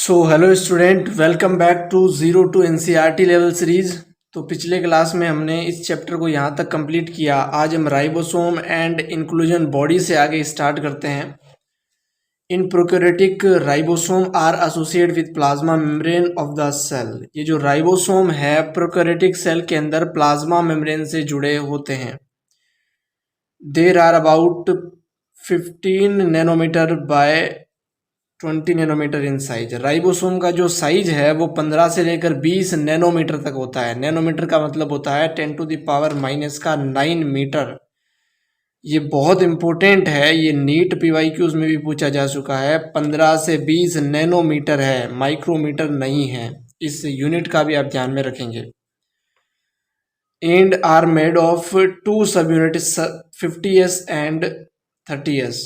So hello student, welcome back to zero to NCERT level series. तो पिछले class में हमने इस चैप्टर को यहाँ तक कंप्लीट किया। आज हम राइबोसोम एंड इंक्लूजन बॉडी से आगे स्टार्ट करते हैं। In prokaryotic ribosome are associate with plasma membrane of the cell. ये जो राइबोसोम है प्रोकैरियोटिक सेल के अंदर प्लाज्मा मेम्ब्रेन से जुड़े होते हैं। There are about 15 nanometer by 20 nanometer in size. Ribosome का जो साइज है वो 15 से लेकर 20 नैनोमीटर तक होता है। नैनोमीटर का मतलब होता है 10 टू द पावर माइनस का 9 मीटर। ये बहुत इंपॉर्टेंट है, ये नीट पीवाईक्यूज में भी पूछा जा चुका है। 15 से 20 नैनोमीटर है, माइक्रोमीटर नहीं है। इस यूनिट का भी आप ध्यान में रखेंगे। And are made of two sub unit 50s and 30s।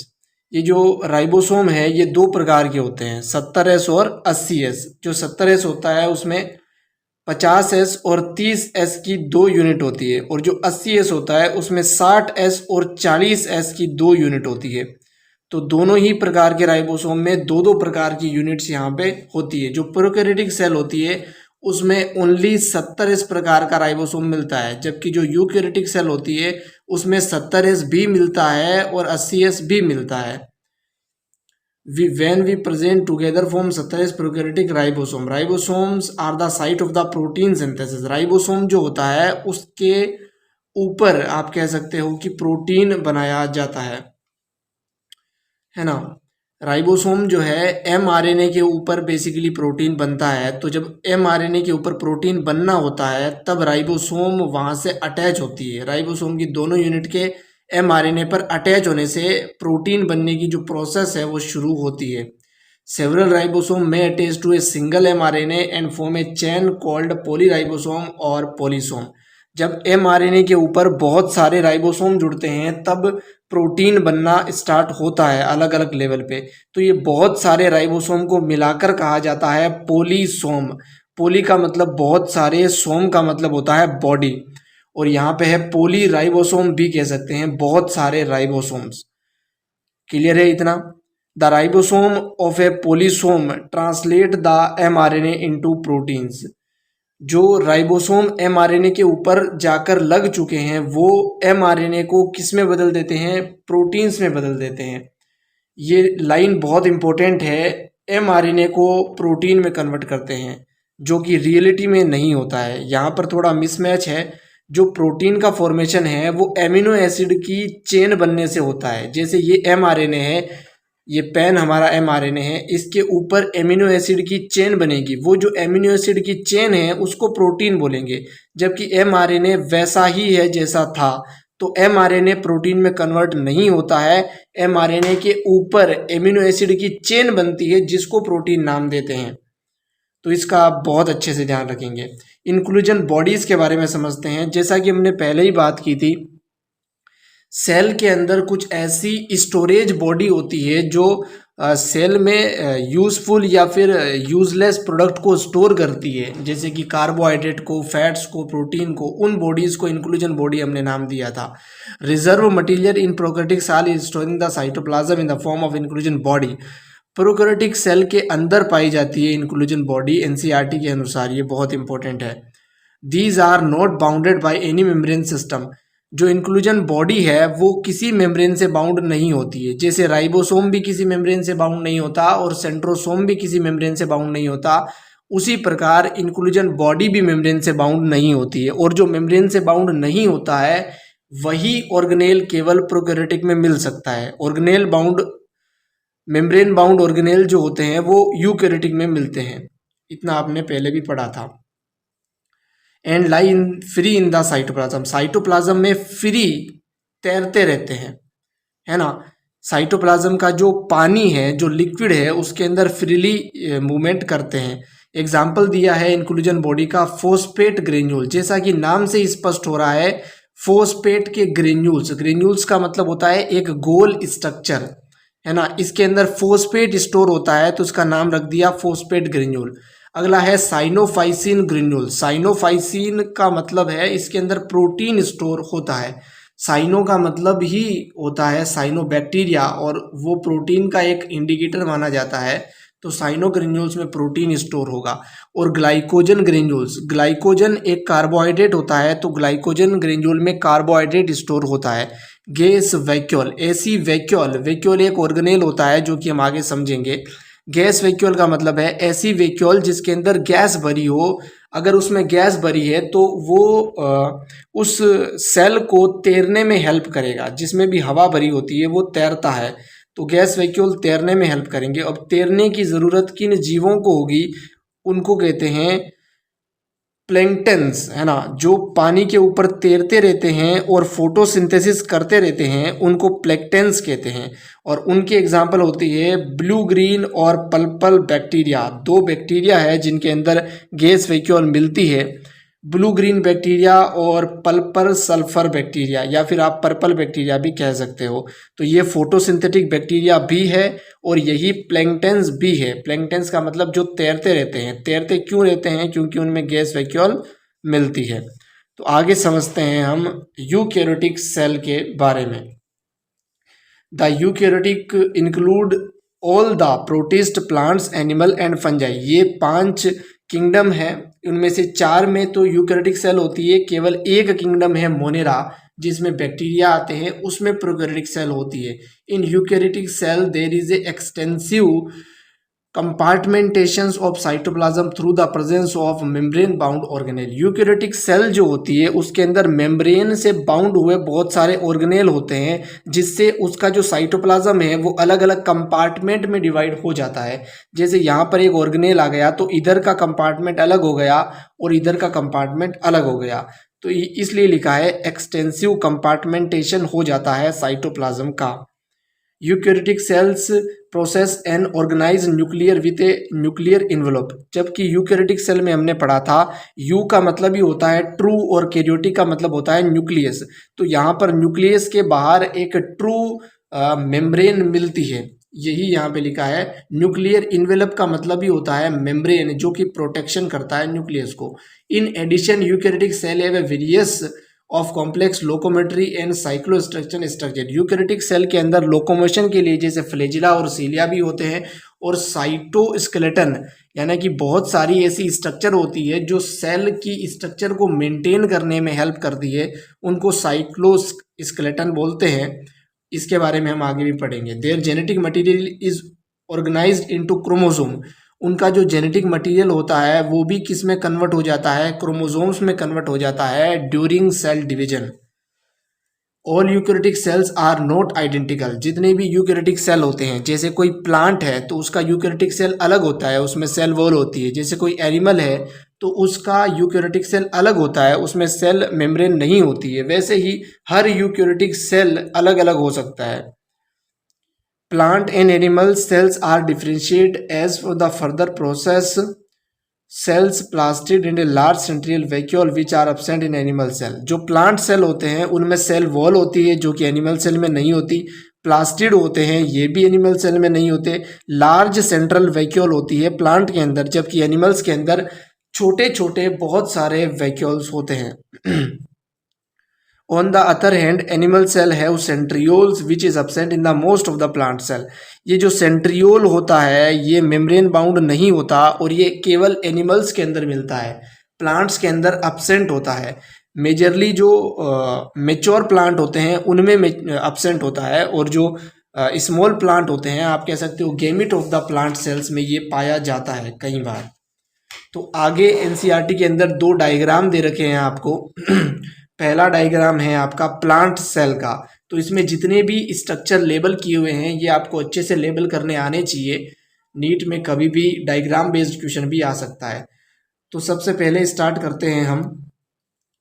ये जो राइबोसोम है ये दो प्रकार के होते हैं, 70s और 80s। जो 70s होता है उसमें 50s और 30s की दो यूनिट होती है, और जो 80s होता है उसमें 60s और 40s की दो यूनिट होती है। तो दोनों ही प्रकार के राइबोसोम में दो दो प्रकार की यूनिट्स यहाँ पे होती है। जो प्रोकैरियोटिक सेल होती है उसमें ओनली 70s प्रकार का राइबोसोम मिलता है, जबकि जो यूकैरियोटिक सेल होती है उसमें 70s भी मिलता है और 80s भी मिलता है। When we present together form 70s prokaryotic ribosome. Ribosomes are the site of the protein synthesis. Ribosome जो होता है उसके ऊपर आप कह सकते हो कि प्रोटीन बनाया जाता है ना। राइबोसोम जो है mRNA के ऊपर बेसिकली प्रोटीन बनता है। तो जब mRNA के ऊपर प्रोटीन बनना होता है तब राइबोसोम वहाँ से अटैच होती है। राइबोसोम की दोनों यूनिट के mRNA पर अटैच होने से प्रोटीन बनने की जो प्रोसेस है वो शुरू होती है। सेवरल राइबोसोम में attach to a single mRNA and form a chain called polyribosome और पॉलीसोम। जब mRNA के ऊपर बहुत सारे राइबोसोम जुड़ते हैं तब प्रोटीन बनना स्टार्ट होता है अलग अलग लेवल पे। तो ये बहुत सारे राइबोसोम को मिलाकर कहा जाता है पॉलीसोम। पॉली का मतलब बहुत सारे, सोम का मतलब होता है बॉडी, और यहाँ पे है पॉली राइबोसोम भी कह सकते हैं, बहुत सारे राइबोसोम्स। क्लियर है इतना? The ribosome of A polysome translate the mRNA into proteins. जो राइबोसोम mRNA के ऊपर जाकर लग चुके हैं वो mRNA को किस में बदल देते हैं? प्रोटीन्स में बदल देते हैं। ये लाइन बहुत इंपॉर्टेंट है। mRNA को प्रोटीन में कन्वर्ट करते हैं, जो कि रियलिटी में नहीं होता है। यहाँ पर थोड़ा मिसमैच है। जो प्रोटीन का फॉर्मेशन है वो एमिनो एसिड की चेन बनने से होता है। जैसे ये mRNA है, ये पेन हमारा mRNA है, इसके ऊपर एमिनो एसिड की चेन बनेगी। वो जो एमिनो एसिड की चेन है उसको प्रोटीन बोलेंगे, जबकि mRNA वैसा ही है जैसा था। तो mRNA प्रोटीन में कन्वर्ट नहीं होता है। mRNA के ऊपर एमिनो एसिड की चेन बनती है जिसको प्रोटीन नाम देते हैं। तो इसका आप बहुत अच्छे से ध्यान रखेंगे। इंक्लूजन बॉडीज के बारे में समझते हैं। जैसा कि हमने पहले ही बात की थी, सेल के अंदर कुछ ऐसी स्टोरेज बॉडी होती है जो सेल में यूजफुल या फिर यूजलेस प्रोडक्ट को स्टोर करती है, जैसे कि कार्बोहाइड्रेट को, फैट्स को, प्रोटीन को। उन बॉडीज को इंक्लूजन बॉडी हमने नाम दिया था। Reserve material in prokaryotic cell is storing the cytoplasm in the form of inclusion body. Prokaryotic cell के अंदर पाई जाती है इंक्लूजन बॉडी एनसीईआरटी के अनुसार। ये बहुत इंपॉर्टेंट है। These are not bounded by any membrane system. जो इंक्लूजन बॉडी है वो किसी मेम्ब्रेन से बाउंड नहीं होती है। जैसे राइबोसोम भी किसी मेम्ब्रेन से बाउंड नहीं होता और सेंट्रोसोम भी किसी मेम्ब्रेन से बाउंड नहीं होता, उसी प्रकार इंक्लूजन बॉडी भी मेम्ब्रेन से बाउंड नहीं होती है। और जो मेम्ब्रेन से बाउंड नहीं होता है वही ऑर्गेनेल केवल प्रोकैरियोटिक में मिल सकता है। Organelle bound, membrane bound organelle जो होते हैं वो यूकैरियोटिक में मिलते हैं। इतना आपने पहले भी पढ़ा था। And lie in free in the cytoplasm. Cytoplasm में फ्री तैरते रहते हैं, है ना। साइटोप्लाज्म का जो पानी है, जो लिक्विड है, उसके अंदर फ्रीली मूवमेंट करते हैं। एग्जाम्पल दिया है इंक्लूजन बॉडी का फोस्फेट ग्रेन्यूल। जैसा कि नाम से स्पष्ट हो रहा है, फोस्फेट के ग्रेन्यूल्स। ग्रेन्यूल्स का मतलब होता है एक गोल स्ट्रक्चर, है ना। इसके अंदर फोस्फेट स्टोर होता है तो उसका नाम रख दिया फोस्फेट ग्रेन्यूल। अगला है साइनोफाइसिन ग्रेन्यूल। साइनोफाइसिन का मतलब है इसके अंदर प्रोटीन स्टोर होता है। साइनो का मतलब ही होता है साइनोबैक्टीरिया, और वो प्रोटीन का एक इंडिकेटर माना जाता है। तो साइनोग्रेन्यूल्स में प्रोटीन स्टोर होगा। और ग्लाइकोजन ग्रेन्यूल्स, ग्लाइकोजन एक कार्बोहाइड्रेट होता है, तो ग्लाइकोजन ग्रेन्यूल में कार्बोहाइड्रेट स्टोर होता है। गैस वैक्यूल, ऐसी वैक्यूल एक ऑर्गेनेल होता है जो कि हम आगे समझेंगे। गैस वैक्यूल का मतलब है ऐसी वैक्यूल जिसके अंदर गैस भरी हो, अगर उसमें गैस भरी है तो वो उस सेल को तैरने में हेल्प करेगा। जिसमें भी हवा भरी होती है वो तैरता है, तो गैस वैक्यूल तैरने में हेल्प करेंगे। अब तैरने की ज़रूरत किन जीवों को होगी, उनको कहते हैं प्लैंक्टन्स, है ना, जो पानी के ऊपर तैरते रहते हैं और फोटोसिंथेसिस करते रहते हैं, उनको प्लैंक्टन्स कहते हैं। और उनकी एग्जांपल होती है ब्लू ग्रीन और पर्पल बैक्टीरिया। दो बैक्टीरिया है जिनके अंदर गैस वैक्यूल मिलती है, ब्लू ग्रीन बैक्टीरिया और पर्पल सल्फर बैक्टीरिया, या फिर आप पर्पल बैक्टीरिया भी कह सकते हो। तो ये फोटोसिंथेटिक बैक्टीरिया भी है और यही प्लैंक्टन्स भी है। प्लैंक्टन्स का मतलब जो तैरते रहते हैं। तैरते क्यों रहते हैं? क्योंकि उनमें गैस वैक्यूल मिलती है। तो आगे समझते हैं हम यूकैरियोटिक सेल के बारे में। The eukaryotic include all the protist, plants, animal and fungi. ये 5 किंगडम है, उनमें से 4 में तो यूकैरियोटिक सेल होती है, केवल एक किंगडम है मोनेरा जिसमें बैक्टीरिया आते हैं, उसमें प्रोकैरियोटिक सेल होती है। In eukaryotic cell there is a extensive compartmentations of cytoplasm through the presence of membrane bound organelle. Eukaryotic cell जो होती है उसके अंदर मेम्ब्रेन से बाउंड हुए बहुत सारे ऑर्गेनेल होते हैं, जिससे उसका जो साइटोप्लाज्म है वो अलग अलग कंपार्टमेंट में डिवाइड हो जाता है। जैसे यहाँ पर एक ऑर्गेनेल आ गया तो इधर का कंपार्टमेंट अलग हो गया और इधर का कंपार्टमेंट अलग हो गया, तो इसलिए लिखा है एक्सटेंसिव कंपार्टमेंटेशन हो जाता है साइटोप्लाज्म का। Eukaryotic cells process an organize nuclear with a nuclear envelope. जबकि यूकैरियोटिक सेल में हमने पढ़ा था यू का मतलब ही होता है ट्रू और कैरियोटिक का मतलब होता है न्यूक्लियस। तो यहाँ पर न्यूक्लियस के बाहर एक ट्रू मेम्ब्रेन मिलती है, यही यहाँ पे लिखा है। न्यूक्लियर इन्वेलप का मतलब ही होता है मेम्ब्रेन जो कि प्रोटेक्शन करता है न्यूक्लियस को। In addition eukaryotic cell have a various of complex locomotory and cyclostructure structure. Eukaryotic cell के अंदर लोकोमोशन के लिए जैसे फ्लैजिला और सीलिया भी होते हैं, और साइटोस्केलेटन यानी कि बहुत सारी ऐसी स्ट्रक्चर होती है जो सेल की स्ट्रक्चर को मेंटेन करने में हेल्प करती है, उनको साइक्लोस्केलेटन बोलते हैं। इसके बारे में हम आगे भी पढ़ेंगे। There genetic material is organised into chromosome. उनका जो जेनेटिक मटेरियल होता है वो भी किस में कन्वर्ट हो जाता है? क्रोमोसोम्स में कन्वर्ट हो जाता है during cell division. All eukaryotic cells are not identical. जितने भी यूकैरियोटिक सेल होते हैं, जैसे कोई प्लांट है तो उसका यूकैरियोटिक सेल अलग होता है, उसमें सेल वॉल होती है। जैसे कोई एनिमल है तो उसका यूकैरियोटिक सेल अलग होता है, उसमें सेल मेम्ब्रेन नहीं होती है। वैसे ही हर यूकैरियोटिक सेल अलग अलग हो सकता है। Plant and animal cells are differentiated as for the further process. Cells plastered in a large central vacuole which are absent in animal cell. जो प्लांट सेल होते हैं उनमें सेल वॉल होती है जो कि एनिमल सेल में नहीं होती। प्लास्टिड होते हैं, ये भी एनिमल सेल में नहीं होते। लार्ज सेंट्रल वैक्यूल होती है प्लांट के अंदर, जबकि एनिमल्स के अंदर छोटे छोटे बहुत सारे वैक्यूल्स होते हैं। On the other hand, animal cell have centrioles which is absent in the most of the plant cell. ये जो सेंट्रियोल होता है ये मेम्ब्रेन बाउंड नहीं होता और ये केवल एनिमल्स के अंदर मिलता है, प्लांट्स के अंदर absent होता है। मेजरली जो मेच्योर प्लांट होते हैं उनमें absent होता है, और जो स्मॉल प्लांट होते हैं, आप कह सकते हो gamete of the plant cells में ये पाया जाता है कई बार। तो आगे एनसीईआरटी के अंदर 2 डायग्राम दे रखे हैं आपको। पहला डायग्राम है आपका प्लांट सेल का, तो इसमें जितने भी स्ट्रक्चर लेबल किए हुए हैं ये आपको अच्छे से लेबल करने आने चाहिए। नीट में कभी भी डायग्राम बेस्ड क्वेश्चन भी आ सकता है। तो सबसे पहले स्टार्ट करते हैं हम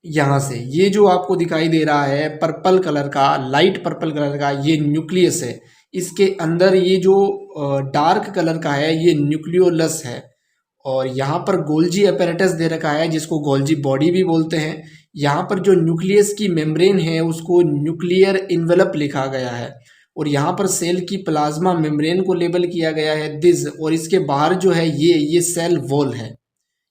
यहाँ से। ये जो आपको दिखाई दे रहा है पर्पल कलर का, लाइट पर्पल कलर का, ये न्यूक्लियस है। इसके अंदर ये जो डार्क कलर का है ये न्यूक्लियोलस है, और यहाँ पर गोल्जी अपैरेटस दे रखा है जिसको गोल्जी बॉडी भी बोलते हैं। यहाँ पर जो न्यूक्लियस की मेम्ब्रेन है उसको न्यूक्लियर इन्वेलप लिखा गया है, और यहाँ पर सेल की प्लाज्मा मेम्ब्रेन को लेबल किया गया है दिस, और इसके बाहर जो है ये सेल वॉल है।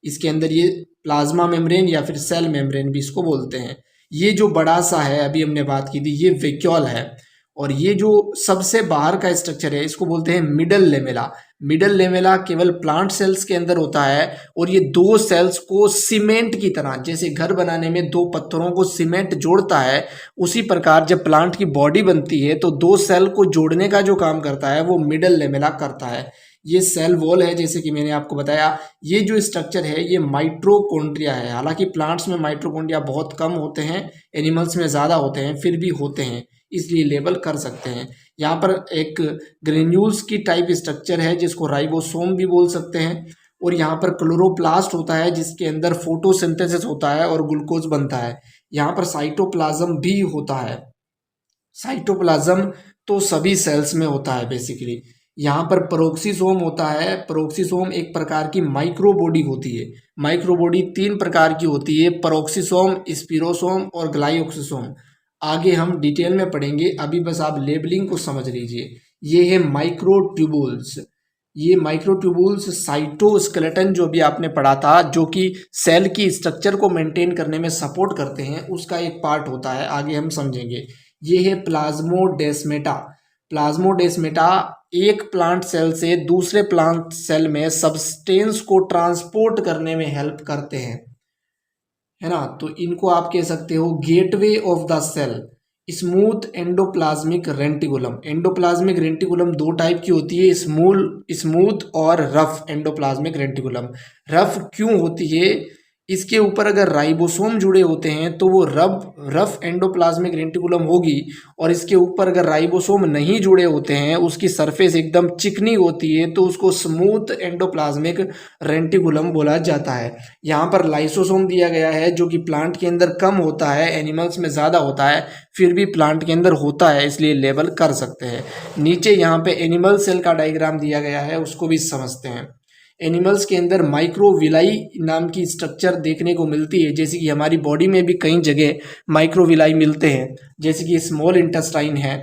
इसके अंदर ये प्लाज्मा मेम्ब्रेन या फिर सेल मेम्ब्रेन भी इसको बोलते हैं। ये जो बड़ा सा है अभी हमने बात की थी ये वैक्यूल है, और ये जो सबसे बाहर का स्ट्रक्चर है इसको बोलते हैं मिडल लेमेला। मिडल लेमेला केवल प्लांट सेल्स के अंदर होता है और ये दो सेल्स को सीमेंट की तरह, जैसे घर बनाने में दो पत्थरों को सीमेंट जोड़ता है, उसी प्रकार जब प्लांट की बॉडी बनती है तो दो सेल को जोड़ने का जो काम करता है वो मिडल लेमेला करता है। ये सेल वॉल है, जैसे कि मैंने आपको बताया। ये जो स्ट्रक्चर है ये माइटोकॉन्ड्रिया है। हालांकि प्लांट्स में माइटोकॉन्ड्रिया बहुत कम होते हैं, एनिमल्स में ज़्यादा होते हैं, फिर भी होते हैं, इसलिए लेबल कर सकते हैं। यहाँ पर एक ग्रेन्यूल्स की टाइप स्ट्रक्चर है जिसको राइबोसोम भी बोल सकते हैं। और यहाँ पर क्लोरोप्लास्ट होता है जिसके अंदर फोटोसिंथेसिस होता है और ग्लूकोज बनता है। यहाँ पर साइटोप्लाज्म भी होता है। साइटोप्लाज्म तो सभी सेल्स में होता है बेसिकली। यहाँ पर पेरोक्सिसोम होता है। पेरोक्सिसोम एक प्रकार की माइक्रोबॉडी होती है। माइक्रोबॉडी तीन प्रकार की होती है, पेरोक्सिसोम, स्पिरोसोम और ग्लाइओक्सिसोम। आगे हम डिटेल में पढ़ेंगे, अभी बस आप लेबलिंग को समझ लीजिए। ये है माइक्रोट्यूबुल्स। ये माइक्रोट्यूबुल्स साइटोस्केलेटन जो भी आपने पढ़ा था, जो कि सेल की स्ट्रक्चर को मेंटेन करने में सपोर्ट करते हैं, उसका एक पार्ट होता है, आगे हम समझेंगे। ये है प्लाज्मोडेस्मेटा। प्लाज्मोडेस्मेटा एक प्लांट सेल से दूसरे प्लांट सेल में सब्सटेंस को ट्रांसपोर्ट करने में हेल्प करते हैं, है ना। तो इनको आप कह सकते हो gateway of the cell. Smooth endoplasmic reticulum. Endoplasmic reticulum दो टाइप की होती है, स्मूथ और रफ एंडोप्लाज्मिक रेंटिकुलम। रफ क्यों होती है? इसके ऊपर अगर राइबोसोम जुड़े होते हैं तो वो रफ एंडोप्लाज्मिक रेंटिकुलम होगी, और इसके ऊपर अगर राइबोसोम नहीं जुड़े होते हैं, उसकी सरफेस एकदम चिकनी होती है, तो उसको स्मूथ एंडोप्लाज्मिक रेंटिकुलम बोला जाता है। यहाँ पर लाइसोसोम दिया गया है जो कि प्लांट के अंदर कम होता है, एनिमल्स में ज़्यादा होता है, फिर भी प्लांट के अंदर होता है, इसलिए लेबल कर सकते हैं। नीचे यहाँ पे एनिमल सेल का डायग्राम दिया गया है, उसको भी समझते हैं। एनिमल्स के अंदर माइक्रोविलाई नाम की स्ट्रक्चर देखने को मिलती है, जैसे कि हमारी बॉडी में भी कई जगह माइक्रोविलाई मिलते हैं। जैसे कि स्मॉल इंटेस्टाइन है,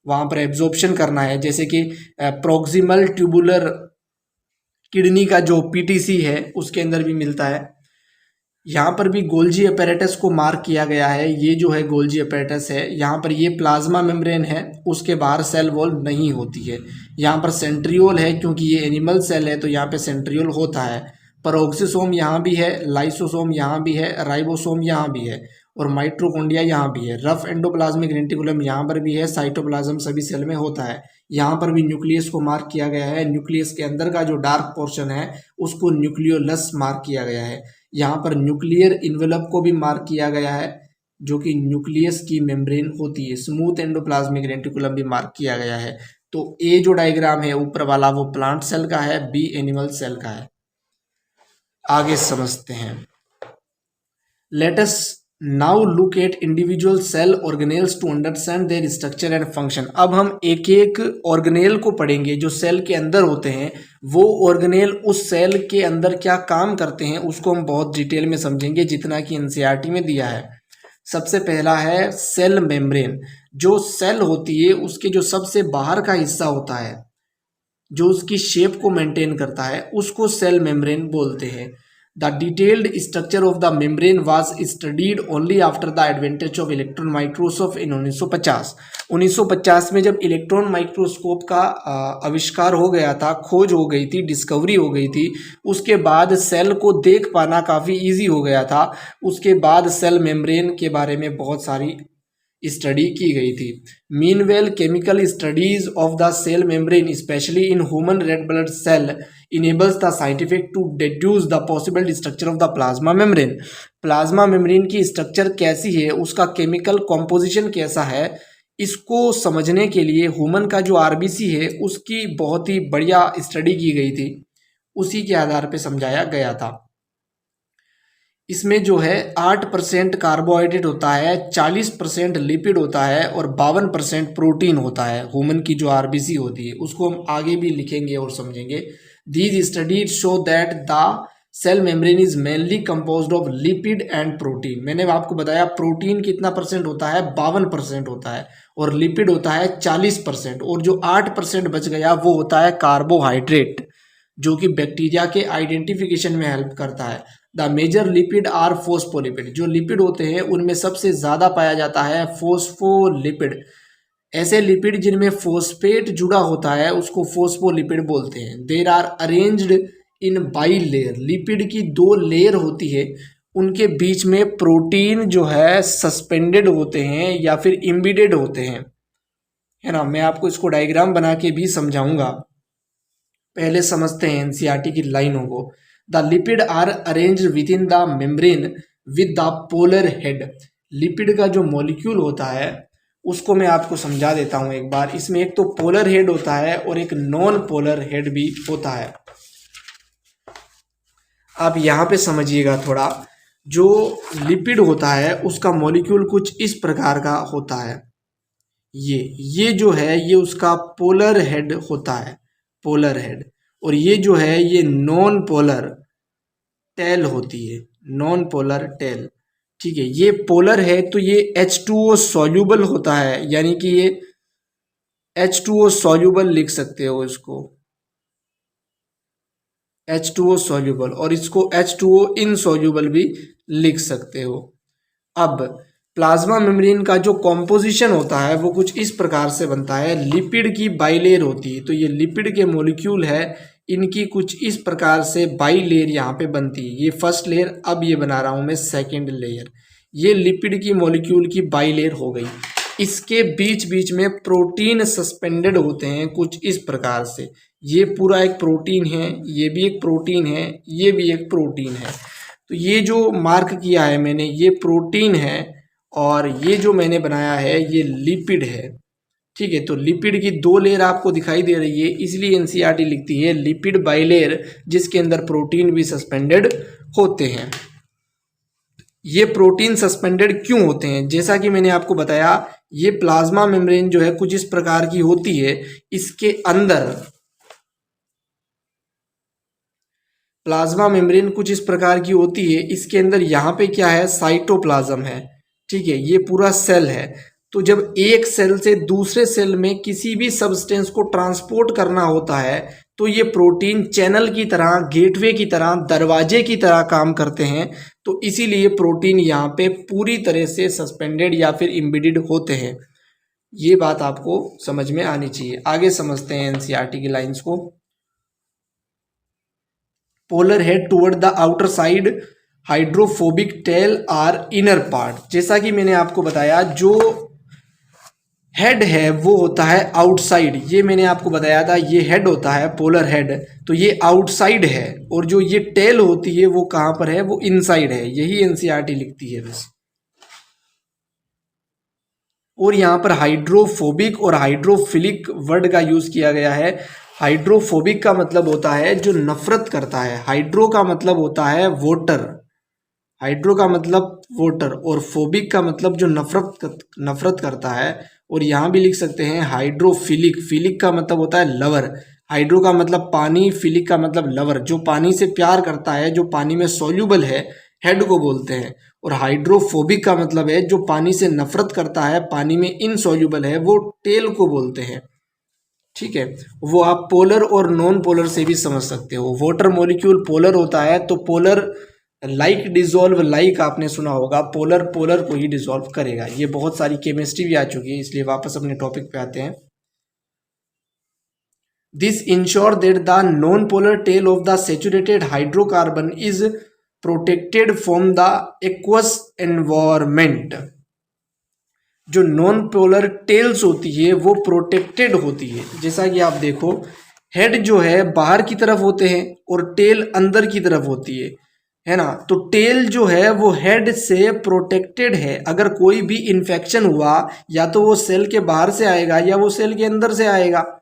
वहाँ पर एब्जॉर्प्शन करना है, जैसे कि प्रोक्सिमल ट्यूबुलर किडनी का जो पीटीसी है उसके अंदर भी मिलता है। यहाँ पर भी गोल्जी अपैरेटस को मार्क किया गया है। ये जो है गोल्जी अपैरेटस है। यहाँ पर ये प्लाज्मा मेम्ब्रेन है, उसके बाहर सेल वॉल नहीं होती है। यहाँ पर सेंट्रियोल है, क्योंकि ये एनिमल सेल है तो यहाँ पे सेंट्रियोल होता है। पेरोक्सिसोम यहाँ भी है, लाइसोसोम यहाँ भी है, राइबोसोम यहाँ भी है, और माइटोकॉन्ड्रिया यहाँ भी है। रफ एंडोप्लाज्मिक रेंटिकुलम यहाँ पर भी है। साइटोप्लाज्म सभी सेल में होता है। यहाँ पर भी न्यूक्लियस को मार्क किया गया है। न्यूक्लियस के अंदर का जो डार्क पोर्शन है उसको न्यूक्लियोलस मार्क किया गया है। यहाँ पर न्यूक्लियर इन्वेलप को भी मार्क किया गया है, जो कि न्यूक्लियस की मेम्ब्रेन होती है। स्मूथ एंडोप्लाज्मिक रेंटिकुलम भी मार्क किया गया है। तो ए जो डायग्राम है ऊपर वाला वो प्लांट सेल का है, बी एनिमल सेल का है। आगे समझते हैं। Let us now look at individual cell organelles to understand their structure and function. अब हम एक एक ऑर्गेनेल को पढ़ेंगे जो सेल के अंदर होते हैं। वो ऑर्गेनेल उस सेल के अंदर क्या काम करते हैं उसको हम बहुत डिटेल में समझेंगे, जितना कि एनसीईआरटी में दिया है। सबसे पहला है सेल मेम्ब्रेन। जो सेल होती है उसके जो सबसे बाहर का हिस्सा होता है, जो उसकी शेप को मेंटेन करता है, उसको सेल मेम्ब्रेन बोलते हैं। The detailed structure of the membrane was studied only after the advantage of electron microscope in 1950। 1950 में जब इलेक्ट्रॉन माइक्रोस्कोप का आविष्कार हो गया था, खोज हो गई थी, डिस्कवरी हो गई थी, उसके बाद सेल को देख पाना काफ़ी इजी हो गया था। उसके बाद सेल मेम्ब्रेन के बारे में बहुत सारी स्टडी की गई थी। Meanwhile chemical studies of the cell membrane specially in human red blood cell enables the scientific to deduce the possible structure of the plasma membrane. Plasma membrane की स्ट्रक्चर कैसी है, उसका केमिकल कॉम्पोजिशन कैसा है, इसको समझने के लिए ह्यूमन का जो आरबीसी है उसकी बहुत ही बढ़िया स्टडी की गई थी, उसी के आधार पर समझाया गया था। इसमें जो है 8% कार्बोहाइड्रेट होता है, 40% लिपिड होता है और 52% प्रोटीन होता है। ह्यूमन की जो आरबीसी होती है उसको हम आगे भी लिखेंगे और समझेंगे। These studies show that the cell membrane is mainly composed of lipid and protein. मैंने आपको बताया प्रोटीन कितना परसेंट होता है, 52% होता है, और लिपिड होता है 40%, और जो 8% बच गया वो होता है कार्बोहाइड्रेट, जो कि बैक्टीरिया के आइडेंटिफिकेशन में हेल्प करता है। The major lipid are phospholipid. जो लिपिड होते हैं उनमें सबसे ज़्यादा पाया जाता है फोस्फोलिपिड। ऐसे लिपिड जिनमें फॉस्फेट जुड़ा होता है उसको फॉस्फोलिपिड बोलते हैं। There are arranged in bilayer, lipid की 2 लेयर होती है, उनके बीच में प्रोटीन जो है सस्पेंडेड होते हैं या फिर इम्बेडेड होते हैं, है ना। मैं आपको इसको डायग्राम बना के भी समझाऊंगा, पहले समझते हैं एनसीईआरटी की लाइनों को। The lipid are arranged within the membrane with the polar head. Lipid का जो मॉलिक्यूल होता है उसको मैं आपको समझा देता हूं एक बार। इसमें एक तो पोलर हेड होता है और एक नॉन पोलर हेड भी होता है। आप यहाँ पे समझिएगा थोड़ा, जो लिपिड होता है उसका मॉलिक्यूल कुछ इस प्रकार का होता है। ये जो है ये उसका पोलर हेड होता है, पोलर हेड। और ये जो है ये नॉन पोलर टेल होती है, नॉन पोलर टेल। ठीक है, ये पोलर है तो ये H2O सॉल्यूबल होता है, यानी कि ये H2O सॉल्यूबल लिख सकते हो इसको, H2O सॉल्यूबल, और इसको H2O इनसॉल्यूबल भी लिख सकते हो। अब प्लाज्मा मेम्ब्रेन का जो कॉम्पोजिशन होता है वो कुछ इस प्रकार से बनता है। लिपिड की बाइलेयर होती है, तो ये लिपिड के मॉलिक्यूल है, इनकी कुछ इस प्रकार से बाई लेयर यहाँ पे बनती है। ये फर्स्ट लेयर, अब ये बना रहा हूँ मैं सेकेंड लेयर। ये लिपिड की मॉलिक्यूल की बाई लेयर हो गई। इसके बीच बीच में प्रोटीन सस्पेंडेड होते हैं कुछ इस प्रकार से। ये पूरा एक प्रोटीन है, ये भी एक प्रोटीन है, ये भी एक प्रोटीन है। तो ये जो मार्क किया है मैंने ये प्रोटीन है, और ये जो मैंने बनाया है ये लिपिड है। ठीक है, तो लिपिड की 2 लेयर आपको दिखाई दे रही है, इसलिए एनसीईआरटी लिखती है लिपिड बाइलेयर, जिसके अंदर प्रोटीन भी सस्पेंडेड होते हैं। ये प्रोटीन सस्पेंडेड क्यों होते हैं? जैसा कि मैंने आपको बताया, ये प्लाज्मा मेम्ब्रेन जो है कुछ इस प्रकार की होती है। इसके अंदर प्लाज्मा मेम्ब्रेन कुछ इस प्रकार की होती है, इसके अंदर यहाँ पे क्या है, साइटोप्लाज्म है। ठीक है, ये पूरा सेल है। तो जब एक सेल से दूसरे सेल में किसी भी सब्सटेंस को ट्रांसपोर्ट करना होता है तो ये प्रोटीन चैनल की तरह, गेटवे की तरह, दरवाजे की तरह काम करते हैं। तो इसीलिए प्रोटीन यहाँ पे पूरी तरह से सस्पेंडेड या फिर इम्बेडेड होते हैं। ये बात आपको समझ में आनी चाहिए। आगे समझते हैं एनसीईआरटी की लाइंस को। Polar head toward the outer side, hydrophobic tail are inner part. जैसा कि मैंने आपको बताया, जो हेड है वो होता है आउटसाइड। ये मैंने आपको बताया था, ये हेड होता है पोलर हेड, तो ये आउटसाइड है। और जो ये टेल होती है वो कहाँ पर है, वो इनसाइड है। यही एनसीईआरटी लिखती है बस। और यहाँ पर हाइड्रोफोबिक और हाइड्रोफिलिक वर्ड का यूज किया गया है। हाइड्रोफोबिक का मतलब होता है जो नफरत करता है, हाइड्रो का मतलब होता है वोटर, हाइड्रो का मतलब वोटर, और फोबिक का मतलब जो नफरत करता है। और यहाँ भी लिख सकते हैं हाइड्रोफिलिक, फिलिक का मतलब होता है लवर। हाइड्रो का मतलब पानी, फिलिक का मतलब लवर, जो पानी से प्यार करता है, जो पानी में सोल्यूबल है, हेड को बोलते हैं। और हाइड्रोफोबिक का मतलब है जो पानी से नफरत करता है, पानी में इनसोल्यूबल है, वो टेल को बोलते हैं। ठीक है, वो आप पोलर और नॉन पोलर से भी समझ सकते हो। वाटर मॉलिक्यूल पोलर होता है, तो पोलर लाइक डिसॉल्व, लाइक आपने सुना होगा, पोलर पोलर को ही डिसॉल्व करेगा। ये बहुत सारी केमिस्ट्री भी आ चुकी है, इसलिए वापस अपने टॉपिक पे आते हैं। This ensure that the non polar tail of the saturated hydrocarbon is protected from the aqueous environment. जो नॉन पोलर टेल्स होती है वो प्रोटेक्टेड होती है। जैसा कि आप देखो, हेड जो है बाहर की तरफ होते हैं और टेल अंदर की तरफ होती है ना। तो टेल जो है वो हेड से प्रोटेक्टेड है। अगर कोई भी इन्फेक्शन हुआ, या तो वो सेल के बाहर से आएगा या वो सेल के अंदर से आएगा।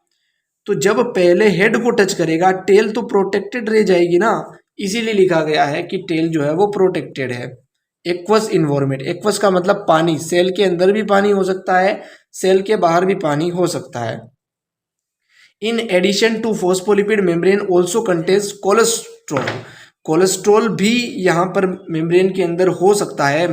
तो जब पहले हेड को टच करेगा, टेल तो प्रोटेक्टेड रह जाएगी ना, इसीलिए लिखा गया है कि टेल जो है वो प्रोटेक्टेड है। एक्वस इन्वायरमेंट, एक्वस का मतलब पानी, सेल के अंदर भी पानी हो सकता है, सेल के बाहर भी पानी हो सकता है। In addition to phospholipid membrane also contains cholesterol. Cholesterol भी यहाँ पर मेम्ब्रेन के अंदर हो सकता है।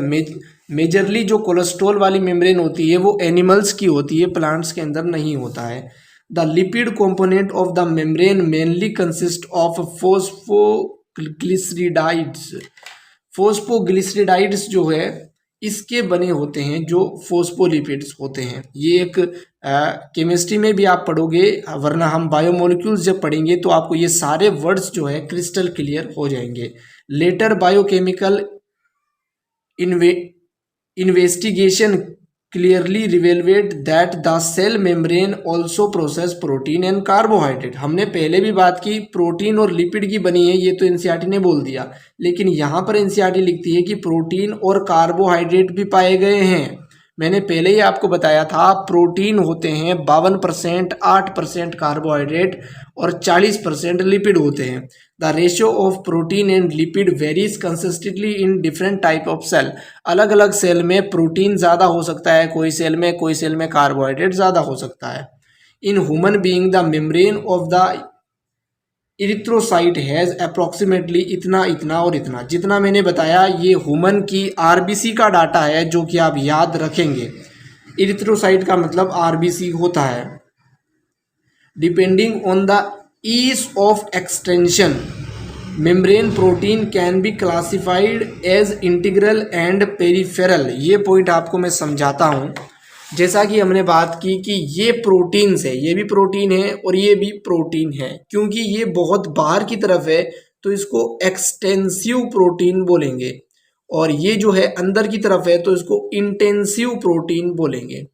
मेजरली जो कोलेस्ट्रॉल वाली मेम्ब्रेन होती है वो एनिमल्स की होती है, प्लांट्स के अंदर नहीं होता है। The lipid component of the membrane mainly consist of phosphoglycerides। फोस्फोग्लिसरीडाइड्स जो है इसके बने होते हैं जो फोस्फोलिपिड्स होते हैं। ये एक केमिस्ट्री में भी आप पढ़ोगे, वरना हम बायोमोलिक्यूल्स जब पढ़ेंगे तो आपको ये सारे वर्ड्स जो है क्रिस्टल क्लियर हो जाएंगे। Later biochemical investigation clearly revealed that the cell membrane also process protein and carbohydrate. हमने पहले भी बात की प्रोटीन और लिपिड की बनी है, ये तो एनसीईआरटी ने बोल दिया, लेकिन यहाँ पर एनसीईआरटी लिखती है कि प्रोटीन और कार्बोहाइड्रेट भी पाए गए हैं। मैंने पहले ही आपको बताया था प्रोटीन होते हैं 52%, 8% कार्बोहाइड्रेट और 40% लिपिड होते हैं। The ratio of protein and lipid varies consistently in different type of cell. अलग अलग सेल में प्रोटीन ज़्यादा हो सकता है, कोई सेल में कार्बोहाइड्रेट ज़्यादा हो सकता है। In human being the membrane of the erythrocyte has approximately इतना इतना और इतना। जितना मैंने बताया ये ह्यूमन की आरबीसी का डाटा है जो कि आप याद रखेंगे। इरिथ्रोसाइट का मतलब आरबीसी होता है। Depending on the ease of extension membrane protein can be classified as integral and peripheral. ये पॉइंट आपको मैं समझाता हूँ। जैसा कि हमने बात की कि ये प्रोटीन्स है, ये भी प्रोटीन है और ये भी प्रोटीन है। क्योंकि ये बहुत बाहर की तरफ है तो इसको एक्सटेंसिव प्रोटीन बोलेंगे, और ये जो है अंदर की तरफ है तो इसको इंटेंसिव प्रोटीन बोलेंगे।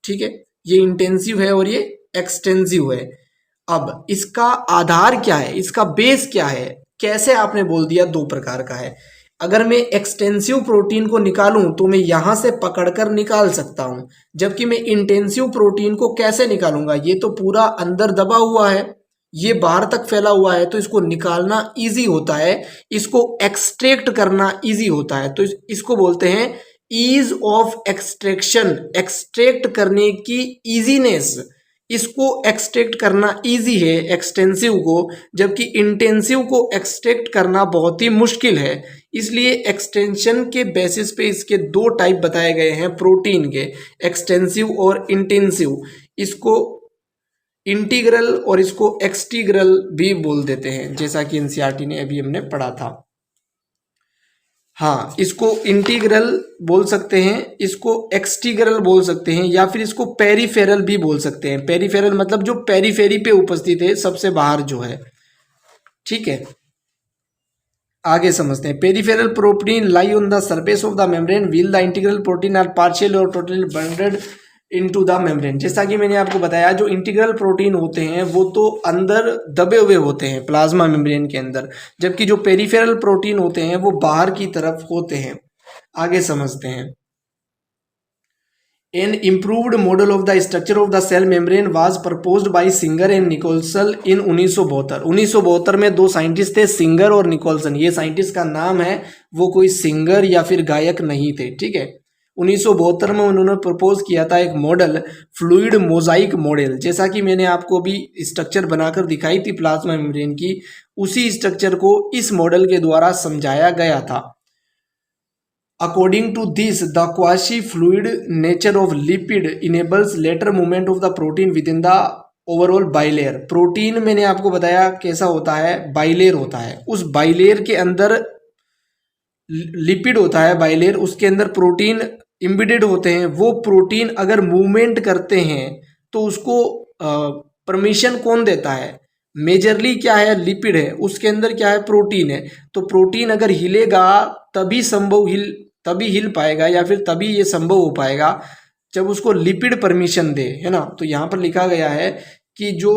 ठीक है, ये इंटेंसिव है और ये एक्सटेंसिव है। अब इसका आधार क्या है, इसका बेस क्या है, कैसे आपने बोल दिया दो प्रकार का है। अगर मैं एक्सटेंसिव प्रोटीन को निकालूं तो मैं यहां से पकड़कर निकाल सकता हूं, जबकि मैं इंटेंसिव प्रोटीन को कैसे निकालूंगा, ये तो पूरा अंदर दबा हुआ है, ये बाहर तक फैला हुआ है, तो इसको निकालना इजी होता है, इसको एक्सट्रैक्ट करना इजी होता है। तो इसको बोलते हैं ईज ऑफ एक्सट्रैक्शन, एक्सट्रैक्ट करने की इजीनेस। इसको एक्सट्रैक्ट करना इजी है एक्सटेंसिव को, जबकि इंटेंसिव को एक्सट्रैक्ट करना बहुत ही मुश्किल है। इसलिए एक्सटेंशन के बेसिस पे इसके दो टाइप बताए गए हैं प्रोटीन के, एक्सटेंसिव और इंटेंसिव। इसको इंटीग्रल और इसको एक्सटीग्रल भी बोल देते हैं, जैसा कि एनसीईआरटी ने अभी हमने पढ़ा था। हाँ, इसको इंटीग्रल बोल सकते हैं, इसको एक्सटीग्रल बोल सकते हैं, या फिर इसको पेरिफेरल भी बोल सकते हैं। पेरिफेरल मतलब जो पेरीफेरी पे उपस्थित है, सबसे बाहर जो है। ठीक है, आगे समझते हैं। Peripheral protein lie on the surface of the membrane while the integral protein are partial or totally bonded into the membrane. जैसा कि मैंने आपको बताया जो इंटीग्रल प्रोटीन होते हैं वो तो अंदर दबे हुए होते हैं प्लाज्मा मेम्ब्रेन के अंदर, जबकि जो पेरिफेरल प्रोटीन होते हैं वो बाहर की तरफ होते हैं। आगे समझते हैं। An improved model of the structure of the cell membrane was proposed by Singer and Nicholson in 1972। 1972 में दो साइंटिस्ट थे, सिंगर और निकोल्सन। ये साइंटिस्ट का नाम है, वो कोई सिंगर या फिर गायक नहीं थे। ठीक है, 1972 में उन्होंने प्रपोज किया था एक मॉडल, फ्लूइड मोजाइक मॉडल। जैसा कि मैंने आपको भी स्ट्रक्चर बनाकर दिखाई थी प्लाज्मा मेम्ब्रेन की, उसी स्ट्रक्चर को इस मॉडल के द्वारा समझाया गया था। According to this, the quasi-fluid nature of lipid enables later movement of the protein within the overall bilayer। Protein मैंने आपको बताया कैसा होता है, बाइलेयर होता है। उस बाइलेयर के अंदर लिपिड होता है, बाइलेयर, उसके अंदर प्रोटीन इम्बिडेड होते हैं। वो प्रोटीन अगर मूवमेंट करते हैं तो उसको परमिशन कौन देता है, मेजरली क्या है, लिपिड है, उसके अंदर क्या है, प्रोटीन है। तो प्रोटीन अगर हिलेगा तभी हिल पाएगा, या फिर तभी ये संभव हो पाएगा जब उसको लिपिड परमिशन दे, है ना। तो यहाँ पर लिखा गया है कि जो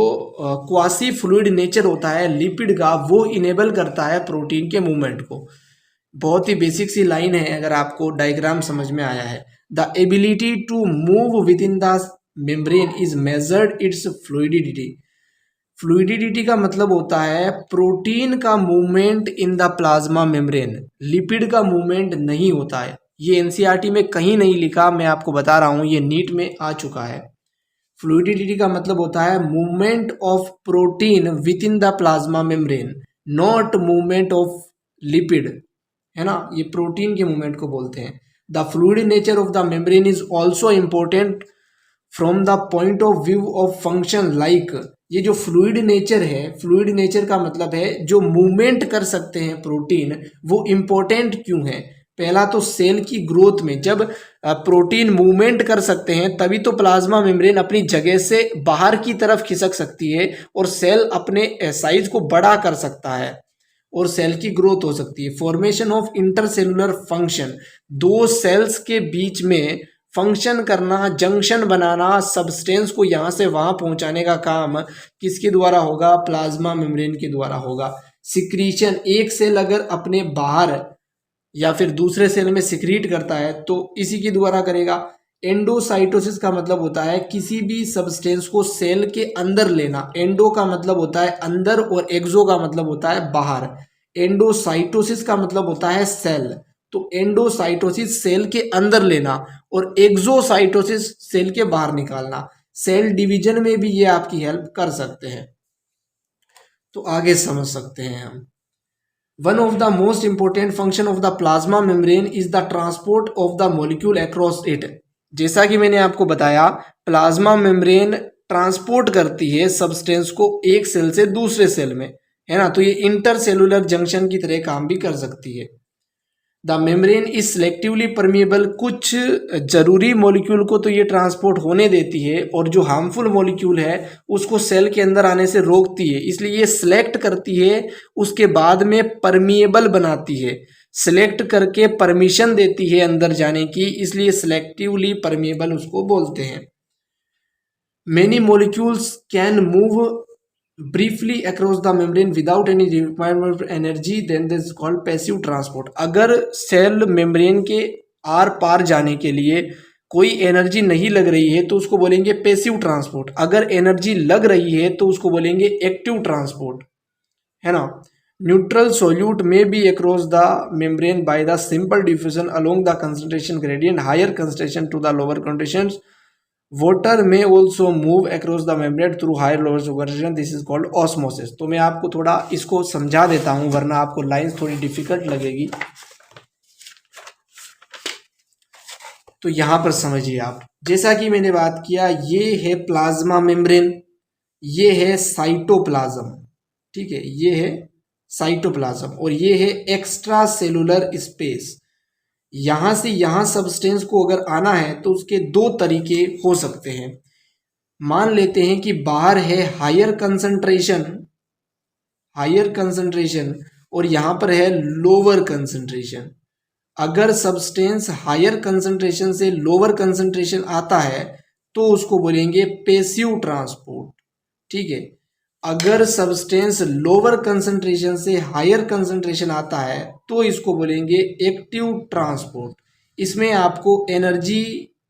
क्वासी फ्लूइड नेचर होता है लिपिड का, वो इनेबल करता है प्रोटीन के मूवमेंट को। बहुत ही बेसिक सी लाइन है, अगर आपको डायग्राम समझ में आया है। The ability to move within the membrane is measured its fluidity. Fluidity का मतलब होता है प्रोटीन का movement in the plasma membrane, lipid का मूवमेंट नहीं होता है। ये एनसीईआरटी में कहीं नहीं लिखा, मैं आपको बता रहा हूँ, ये नीट में आ चुका है। फ्लूइडिटी का मतलब होता है movement of protein with in the plasma membrane, not movement of lipid, है ना। ये प्रोटीन के मूवमेंट को बोलते हैं। The fluid nature of the membrane is also important from the point of view of function like. ये जो fluid nature है, फ्लूइड नेचर का मतलब है जो मूवमेंट कर सकते हैं प्रोटीन, वो इम्पोर्टेंट क्यों है। पहला तो सेल की ग्रोथ में, जब प्रोटीन मूवमेंट कर सकते हैं तभी तो प्लाज्मा मेम्ब्रेन अपनी जगह से बाहर की तरफ खिसक सकती है और सेल अपने साइज को बड़ा कर सकता है और सेल की ग्रोथ हो सकती है। फॉर्मेशन ऑफ इंटरसेलुलर फंक्शन, दो सेल्स के बीच में फंक्शन करना, जंक्शन बनाना, सब्सटेंस को यहाँ से वहाँ पहुँचाने का काम किसके द्वारा होगा? प्लाज्मा मेम्ब्रेन के द्वारा होगा। सिक्रीशन, एक सेल अगर अपने बाहर या फिर दूसरे सेल में सिक्रीट करता है तो इसी के द्वारा करेगा। एंडोसाइटोसिस का मतलब होता है किसी भी सब्सटेंस को सेल के अंदर लेना। एंडो का मतलब होता है अंदर और एक्सो का मतलब होता है बाहर। एंडोसाइटोसिस का मतलब होता है सेल। तो एंडोसाइटोसिस सेल के अंदर लेना और एक्सोसाइटोसिस सेल के बाहर निकालना। सेल डिवीजन में भी ये आपकी हेल्प कर सकते हैं। तो आगे समझ सकते हैं हम। One of the most important function of the plasma membrane is the transport of the molecule across it. जैसा कि मैंने आपको बताया, प्लाज्मा मेम्ब्रेन ट्रांसपोर्ट करती है सब्सटेंस को एक सेल से दूसरे सेल में, है ना। तो ये इंटरसेलुलर जंक्शन की तरह काम भी कर सकती है। The membrane is selectively permeable, कुछ जरूरी मॉलिक्यूल को तो ये ट्रांसपोर्ट होने देती है और जो हार्मफुल मॉलिक्यूल है उसको सेल के अंदर आने से रोकती है, इसलिए ये सिलेक्ट करती है, उसके बाद में परमिएबल बनाती है, सिलेक्ट करके परमिशन देती है अंदर जाने की, इसलिए सिलेक्टिवली परमिएबल उसको बोलते हैं। Many molecules can move briefly across the membrane without any requirement of energy, then this is called passive transport. अगर सेल मेम्ब्रेन के आर पार जाने के लिए कोई एनर्जी नहीं लग रही है तो उसको बोलेंगे पैसिव ट्रांसपोर्ट। अगर एनर्जी लग रही है तो उसको बोलेंगे एक्टिव ट्रांसपोर्ट, है ना। Neutral solute may be across the membrane by the simple diffusion along the concentration gradient, higher concentration to the lower conditions. Water may also move across the membrane through higher lower concentration. This is called osmosis. तो मैं आपको थोड़ा इसको समझा देता हूं वरना आपको लाइंस थोड़ी डिफिकल्ट लगेगी। तो यहां पर समझिए आप, जैसा कि मैंने बात किया, ये है प्लाज्मा मेम्ब्रेन, ये है साइटोप्लाज्म, ठीक है, ये है साइटोप्लाज्म और ये है एक्स्ट्रा सेलुलर स्पेस। यहां से यहां सब्सटेंस को अगर आना है तो उसके दो तरीके हो सकते हैं। मान लेते हैं कि बाहर है हायर कंसंट्रेशन और यहां पर है लोअर कंसंट्रेशन। अगर सब्सटेंस हायर कंसंट्रेशन से लोअर कंसंट्रेशन आता है तो उसको बोलेंगे पैसिव ट्रांसपोर्ट, ठीक है। अगर सब्सटेंस लोअर कंसंट्रेशन से हायर कंसंट्रेशन आता है तो इसको बोलेंगे एक्टिव ट्रांसपोर्ट। इसमें आपको एनर्जी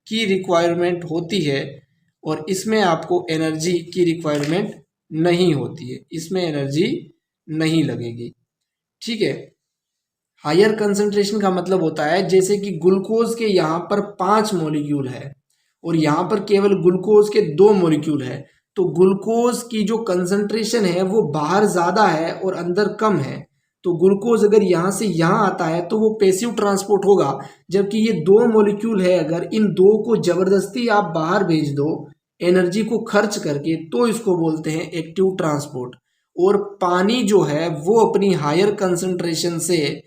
की रिक्वायरमेंट होती है और इसमें आपको एनर्जी की रिक्वायरमेंट नहीं होती है, इसमें एनर्जी नहीं लगेगी, ठीक है। हायर कंसंट्रेशन का मतलब होता है जैसे कि ग्लूकोज के यहाँ पर 5 मॉलिक्यूल है और यहाँ पर केवल ग्लूकोज के 2 मॉलिक्यूल है, तो ग्लूकोज की जो कंसंट्रेशन है वो बाहर ज़्यादा है और अंदर कम है। तो ग्लूकोज अगर यहाँ से यहाँ आता है तो वो पैसिव ट्रांसपोर्ट होगा, जबकि ये 2 मॉलिक्यूल है, अगर इन 2 को जबरदस्ती आप बाहर भेज दो एनर्जी को खर्च करके तो इसको बोलते हैं एक्टिव ट्रांसपोर्ट। और पानी जो है वो अपनी हायर कंसंट्रेशन से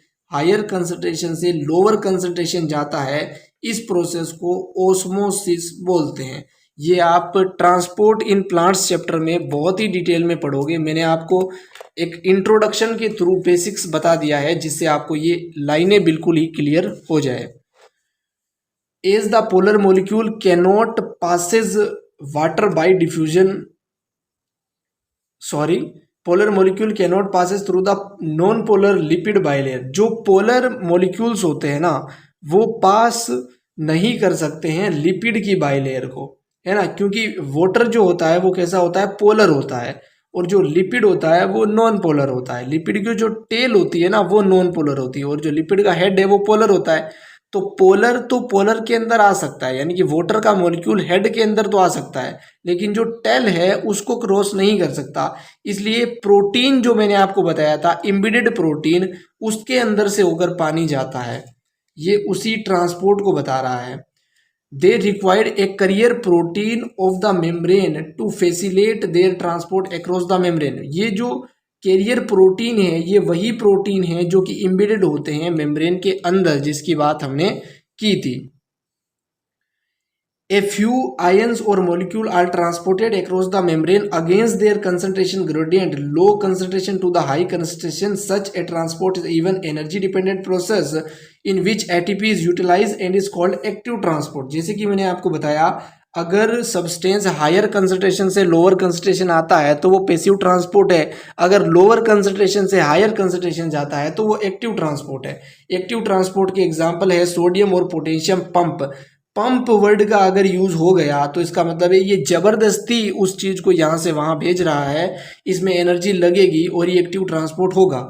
लोअर कंसंट्रेशन जाता है, इस प्रोसेस को ओस्मोसिस बोलते हैं। ये आप ट्रांसपोर्ट इन प्लांट्स चैप्टर में बहुत ही डिटेल में पढ़ोगे। मैंने आपको एक इंट्रोडक्शन के थ्रू बेसिक्स बता दिया है जिससे आपको ये लाइनें बिल्कुल ही क्लियर हो जाए। As the polar molecule cannot passage water by diffusion, polar molecule cannot passes through the non polar lipid bilayer. जो पोलर मोलिक्यूल्स होते हैं ना वो पास नहीं कर सकते हैं लिपिड की बाइलेयर को, है ना, क्योंकि वाटर जो होता है वो कैसा होता है, पोलर होता है, और जो लिपिड होता है वो नॉन पोलर होता है। लिपिड की जो टेल होती है ना वो नॉन पोलर होती है और जो लिपिड का हेड है वो पोलर होता है। तो पोलर के अंदर आ सकता है, यानी कि वाटर का मॉलिक्यूल हेड के अंदर तो आ सकता है लेकिन जो टेल है उसको क्रॉस नहीं कर सकता। इसलिए प्रोटीन जो मैंने आपको बताया था इम्बेडेड प्रोटीन, उसके अंदर से होकर पानी जाता है, ये उसी ट्रांसपोर्ट को बता रहा है। They required a carrier protein of the membrane to facilitate their transport across the membrane. ये जो कैरियर प्रोटीन है ये वही प्रोटीन है जो कि एम्बेडेड होते हैं मेम्ब्रेन के अंदर, जिसकी बात हमने की थी। A few ions or molecule are transported across the membrane against their concentration gradient, low concentration to the high concentration. Such a transport is even energy dependent process in which ATP is utilized and is called active transport. जैसे कि मैंने आपको बताया, अगर substance higher concentration से lower concentration आता है तो वो पैसिव ट्रांसपोर्ट है, अगर लोअर कंसंट्रेशन से हायर कंसंट्रेशन जाता है तो वो एक्टिव ट्रांसपोर्ट है। एक्टिव ट्रांसपोर्ट के एग्जांपल है सोडियम और पोटेशियम पंप। पंप वर्ड का अगर यूज हो गया तो इसका मतलब है ये जबरदस्ती उस चीज को यहाँ से वहां भेज रहा है, इसमें एनर्जी लगेगी और ये एक्टिव ट्रांसपोर्ट होगा।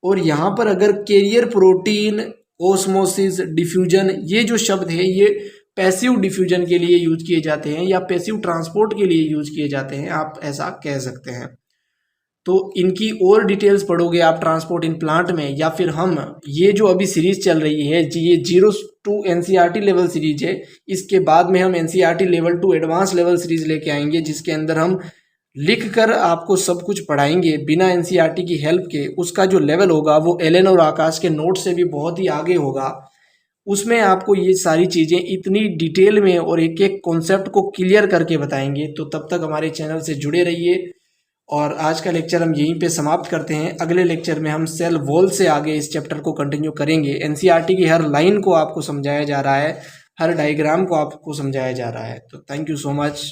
और यहाँ पर अगर कैरियर प्रोटीन, ओस्मोसिस, डिफ्यूजन, ये जो शब्द है ये पैसिव डिफ्यूजन के लिए यूज किए जाते हैं या पैसिव ट्रांसपोर्ट के लिए यूज किए जाते हैं, आप ऐसा कह सकते हैं। तो इनकी और डिटेल्स पढ़ोगे आप ट्रांसपोर्ट इन प्लांट में, या फिर हम ये जो अभी सीरीज चल रही है जी, ये 0 to NCERT लेवल सीरीज है, इसके बाद में हम NCERT level to advance level series लेके आएंगे, जिसके अंदर हम लिख कर आपको सब कुछ पढ़ाएंगे बिना NCERT की हेल्प के। उसका जो लेवल होगा वो एलन और आकाश के नोट से भी बहुत ही आगे होगा। उसमें आपको ये सारी चीज़ें इतनी डिटेल में और एक एक कॉन्सेप्ट को क्लियर करके बताएंगे। तो तब तक हमारे चैनल से जुड़े रहिए। और आज का लेक्चर हम यहीं पे समाप्त करते हैं। अगले लेक्चर में हम सेल वॉल से आगे इस चैप्टर को कंटिन्यू करेंगे। NCERT की हर लाइन को आपको समझाया जा रहा है, हर डायग्राम को आपको समझाया जा रहा है। तो थैंक यू सो मच।